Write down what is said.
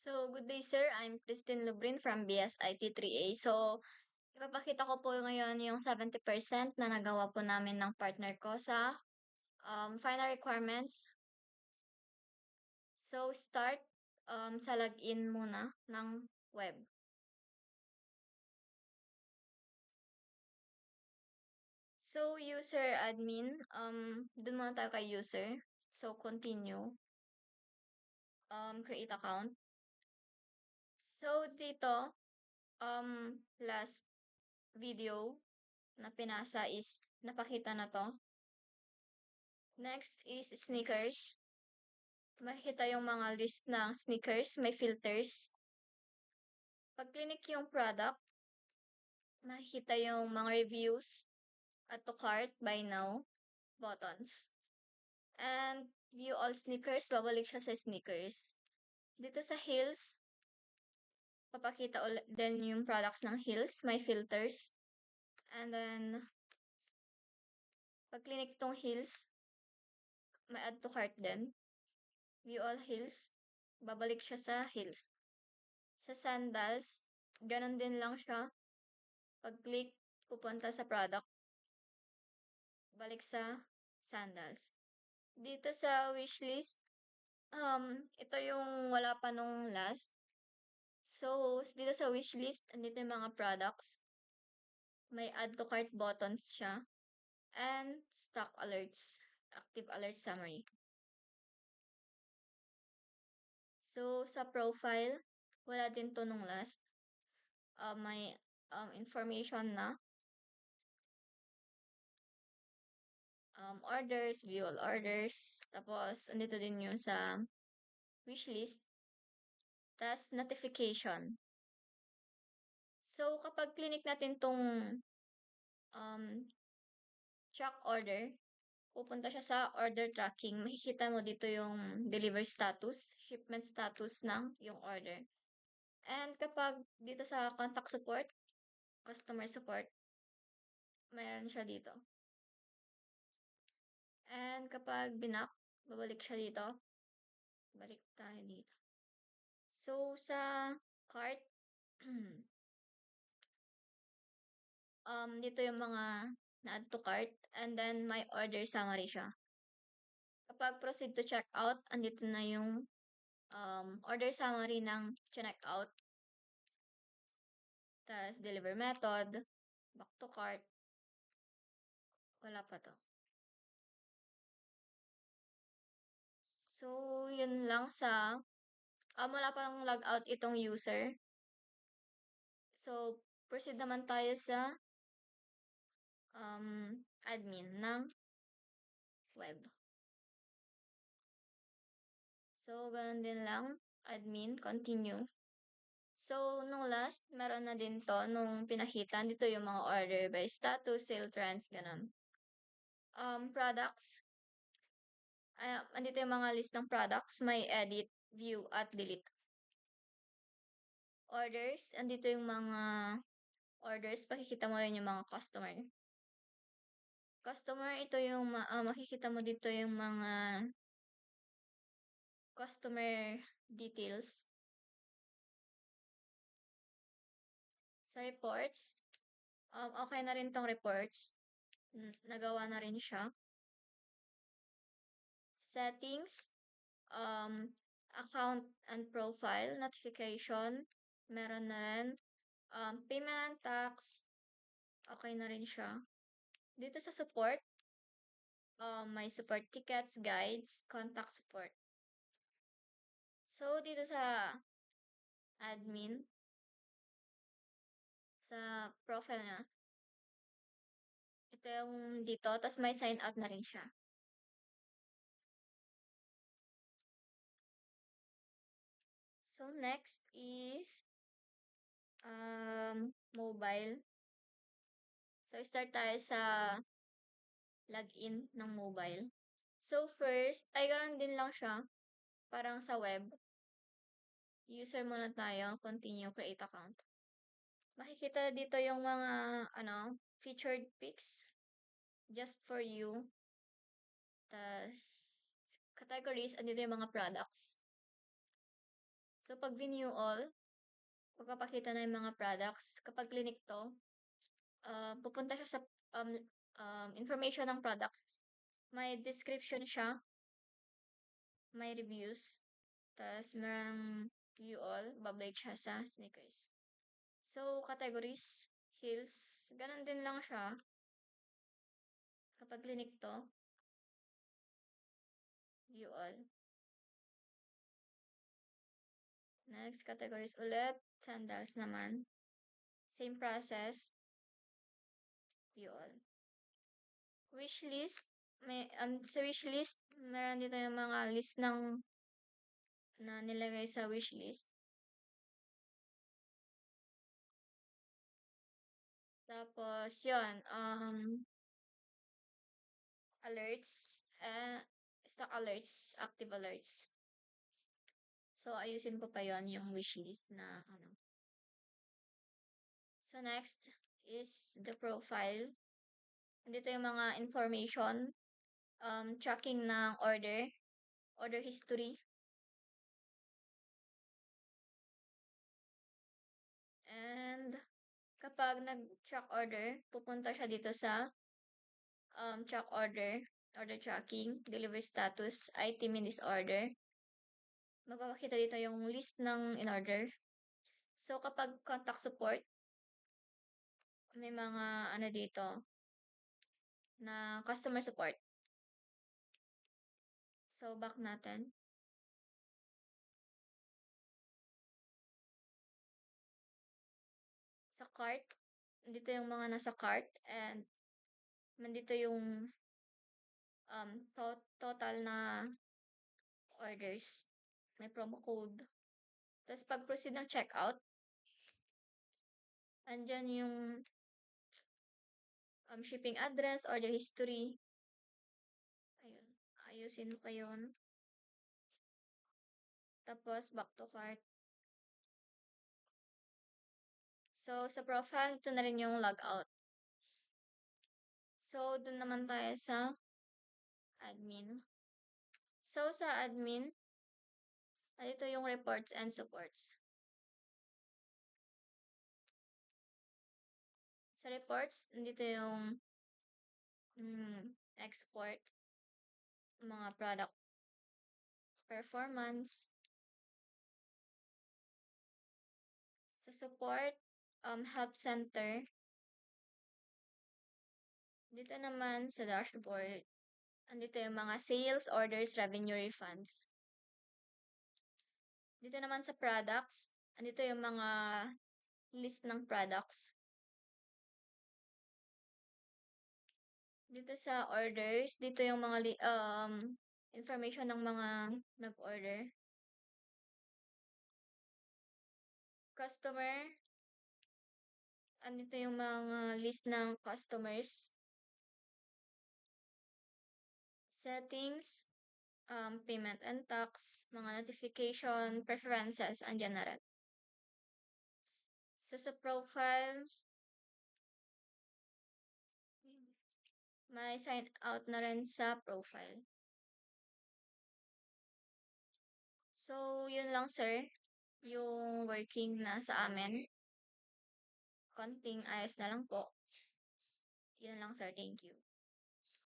So, good day sir. I'm Christine Lubrin from BSIT 3A. So, ipapakita ko po ngayon yung 70% na nagawa po namin ng partner ko sa final requirements. So, start sa login muna ng web. So, user admin, dun muna tayo kay user. So, continue. Create account. So, dito, last video na pinasa is napakita na to. Next is sneakers. Makikita yung mga list ng sneakers, may filters. Pag clinic yung product, makikita yung mga reviews, add to cart, buy now, buttons. And view all sneakers, babalik siya sa sneakers. Dito sa heels, papakita ulit din yung products ng heels, may filters. And then, pag clinic itong heels, may add to cart din. View all heels, babalik siya sa heels. Sa sandals, ganun din lang siya. Pag-click, pupunta sa product, balik sa sandals. Dito sa wishlist, ito yung wala pa nung last. So, dito sa wishlist, andito yung mga products. May add to cart buttons siya. And stock alerts, active alert summary. So, sa profile, wala din to nung last. May information na. Orders, view all orders. Tapos, andito din yung sa wishlist. Tas, notification. So, kapag clinic natin tong track order, pupunta siya sa order tracking. Makikita mo dito yung delivery status, shipment status ng yung order. And kapag dito sa contact support, customer support, mayroon siya dito. And kapag binak, babalik siya dito. Balik tayo dito. So, sa cart, dito yung mga na-add to cart, and then may order summary siya. Kapag proceed to checkout, andito na yung order summary ng checkout. Tapos deliver method, back to cart. Wala pa to. So, yun lang sa wala pang logout itong user. So, proceed naman tayo sa admin ng web. So, ganun din lang. Admin, continue. So, nung last, meron na din to nung pinakita. Dito yung mga order by status, sale trends, ganun. Products. Andito yung mga list ng products. May edit, view, at delete. Orders. Andito yung mga orders. Pakikita mo rin yung mga customer. Customer, ito yung makikita mo dito yung mga customer details. Sa reports, okay na rin tong reports. Nagawa na rin siya. Settings, account and profile, notification, meron na rin. Payment and tax, okay na rin siya. Dito sa support, may support tickets, guides, contact support. So, dito sa admin, sa profile niya, ito yung dito, tapos may sign out na rin siya. So, next is mobile. So, start tayo sa login ng mobile. So, first, ay ganoon din lang siya. Parang sa web. User muna tayo. Continue, create account. Makikita dito yung mga, featured pics. Just for you. Tas, categories, andito yung mga products. So, pag view all, magpapakita na yung mga products. Kapag clinic to, pupunta siya sa information ng products. May description siya, may reviews, tapos merang view all, babalik siya sa sneakers. So, categories, heels, ganun din lang siya. Kapag clinic to, view all. Next, categories ulit, sandals naman. Same process, view all. Wishlist, sa wishlist, meron dito yung mga list ng na nilagay sa wishlist. Tapos, yun, alerts, stock alerts, active alerts. So, ayusin ko pa yon yung wishlist na ano. So, next is the profile. Dito yung mga information, tracking ng order history. And, kapag nag-track order, pupunta siya dito sa track order tracking, delivery status, item in this order. Magpapakita dito yung list ng in-order. So, kapag contact support, may mga ano dito na customer support. So, back natin. Sa cart, dito yung mga nasa cart and nandito yung total na orders. May promo code. Tapos pag proceed ng checkout, andyan yung shipping address, order history. Ayun. Ayusin pa yun. Tapos back to cart. So, sa profile, ito na rin yung logout. So, dun naman tayo sa admin. So, sa admin, ito yung reports and supports. Sa reports, dito yung export, mga product performance. Sa support, help center. Dito naman sa dashboard, andito yung mga sales, orders, revenue, refunds. Dito naman sa products, andito yung mga list ng products. Dito sa orders, dito yung mga information ng mga nag-order. Customer, andito yung mga list ng customers. Settings, payment and tax, mga notification, preferences, andyan na rin. So, sa profile, may sign out na rin sa profile. So, yun lang sir, yung working na sa amin. Konting ayos na lang po. Yun lang sir, thank you.